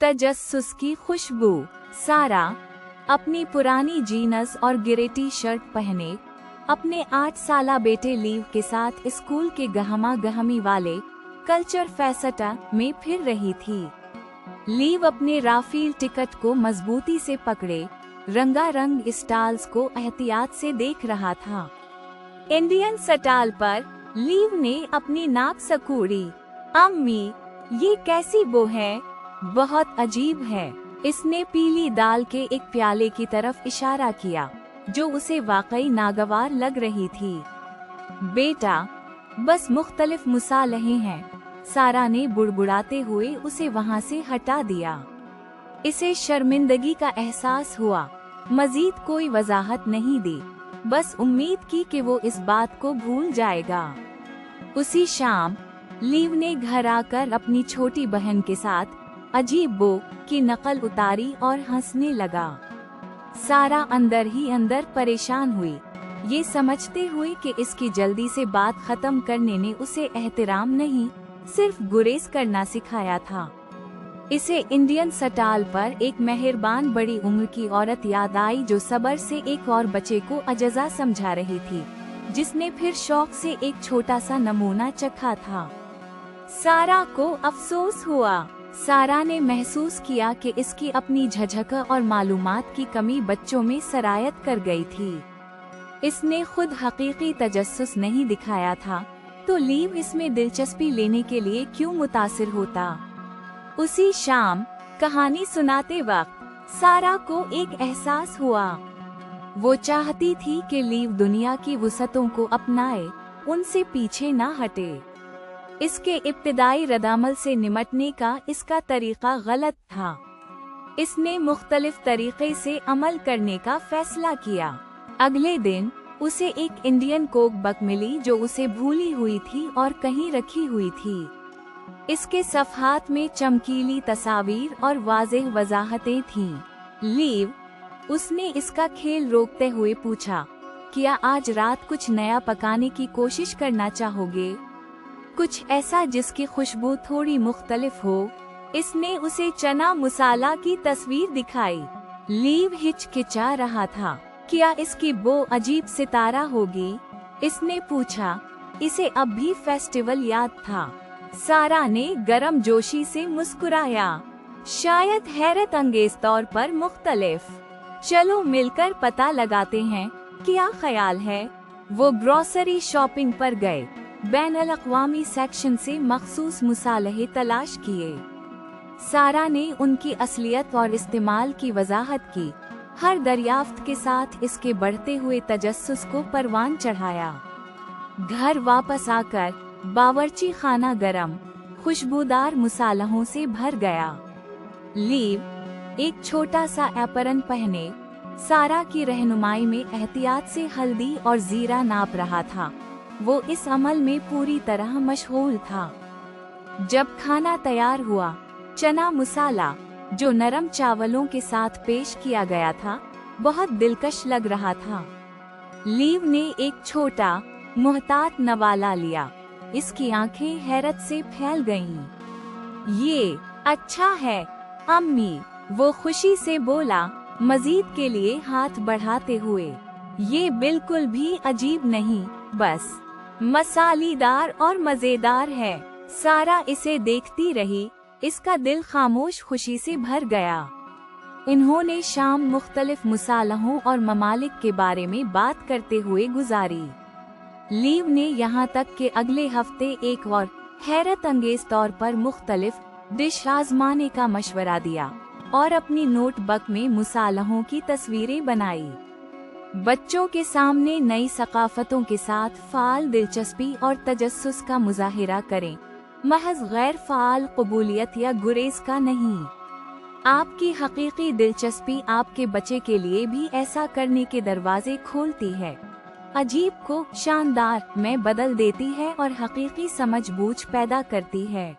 तजस्सुस की खुशबू। सारा अपनी पुरानी जीन्स और ग्रे टी शर्ट पहने अपने 8 साला बेटे लीव के साथ स्कूल के गहमा गहमी वाले कल्चर फेस्टा में फिर रही थी। लीव अपने राफेल टिकट को मजबूती से पकड़े रंगारंग स्टॉल्स को एहतियात से देख रहा था। इंडियन स्टॉल पर लीव ने अपनी नाक सकोड़ी। अम्मी, ये कैसी बो है? बहुत अजीब है। इसने पीली दाल के एक प्याले की तरफ इशारा किया जो उसे वाकई नागवार लग रही थी। बेटा, बस मुख्तलिफ मसालें हैं। सारा ने बुड़बुड़ाते हुए उसे वहाँ से हटा दिया। इसे शर्मिंदगी का एहसास हुआ। मजीद कोई वजाहत नहीं दी, बस उम्मीद की कि वो इस बात को भूल जाएगा। उसी शाम लीव ने घर आकर अपनी छोटी बहन के साथ अजीब बो की नकल उतारी और हंसने लगा। सारा अंदर ही अंदर परेशान हुई, ये समझते हुए कि इसकी जल्दी से बात खत्म करने ने उसे एहतराम नहीं, सिर्फ गुरेज करना सिखाया था। इसे इंडियन स्टॉल पर एक मेहरबान बड़ी उम्र की औरत याद आई जो सब्र से एक और बच्चे को अजजा समझा रही थी, जिसने फिर शौक से एक छोटा सा नमूना चखा था। सारा को अफसोस हुआ। सारा ने महसूस किया कि इसकी अपनी झझक और मालूमात की कमी बच्चों में सरायत कर गई थी। इसने खुद हकीकी तजस्सुस नहीं दिखाया था, तो लीव इसमें दिलचस्पी लेने के लिए क्यों मुतासिर होता। उसी शाम कहानी सुनाते वक्त सारा को एक एहसास हुआ। वो चाहती थी कि लीव दुनिया की वुसअतों को अपनाए, उनसे पीछे ना हटे। इसके इब्तिदाई रद्दअमल से निमटने का इसका तरीका गलत था। इसने मुख्तलिफ तरीके से अमल करने का फैसला किया। अगले दिन उसे एक इंडियन कोक बुक मिली जो उसे भूली हुई थी और कहीं रखी हुई थी। इसके सफ़हात में चमकीली तस्वीर और वाज़ेह वजाहतें थीं। लीव, उसने इसका खेल रोकते हुए पूछा, क्या आज रात कुछ नया पकाने की कोशिश करना चाहोगे? कुछ ऐसा जिसकी खुशबू थोड़ी मुख्तलिफ हो। इसने उसे चना मसाला की तस्वीर दिखाई। लीव हिचकिचा रहा था, क्या इसकी बो अजीब सितारा होगी? इसने पूछा। इसे अब भी फेस्टिवल याद था। सारा ने गर्म जोशी से मुस्कुराया, शायद हैरत अंगेज तौर पर मुख्तलिफ। चलो मिलकर पता लगाते हैं, क्या ख्याल है? वो ग्रोसरी शॉपिंग पर गए, बैनुल-अक़वामी सेक्शन से मखसूस मसाले तलाश किए। सारा ने उनकी असलियत और इस्तेमाल की वजाहत की। हर दरियाफ्त के साथ इसके बढ़ते हुए तजस्सुस को परवान चढ़ाया। घर वापस आकर बावर्ची खाना गरम, खुशबूदार मसालों से भर गया। लीव एक छोटा सा एप्रन पहने सारा की रहनुमाई में एहतियात से हल्दी और जीरा नाप रहा था। वो इस अमल में पूरी तरह मशगूल था। जब खाना तैयार हुआ, चना मसाला जो नरम चावलों के साथ पेश किया गया था, बहुत दिलकश लग रहा था। लीव ने एक छोटा मुहतात नवाला लिया। इसकी आंखें हैरत से फैल गईं। ये अच्छा है अम्मी, वो खुशी से बोला, मजीद के लिए हाथ बढ़ाते हुए। ये बिल्कुल भी अजीब नहीं, बस मसालेदार और मजेदार है। सारा इसे देखती रही, इसका दिल खामोश खुशी से भर गया। इन्होंने शाम मुख्तलिफ मसालों और ममालिक के बारे में बात करते हुए गुजारी। लीव ने यहाँ तक कि अगले हफ्ते एक और हैरत अंगेज तौर पर मुख्तलिफ डिश आजमाने का मशवरा दिया और अपनी नोटबुक में मसालों की तस्वीरें बनाई। बच्चों के सामने नई सकाफतों के साथ फाल दिलचस्पी और तजस्सुस का मुजाहिरा करें, महज गैर फाल कबूलियत या गुरेज का नहीं। आपकी हकीकी दिलचस्पी आपके बच्चे के लिए भी ऐसा करने के दरवाजे खोलती है, अजीब को शानदार में बदल देती है और हकीकी समझ बूझ पैदा करती है।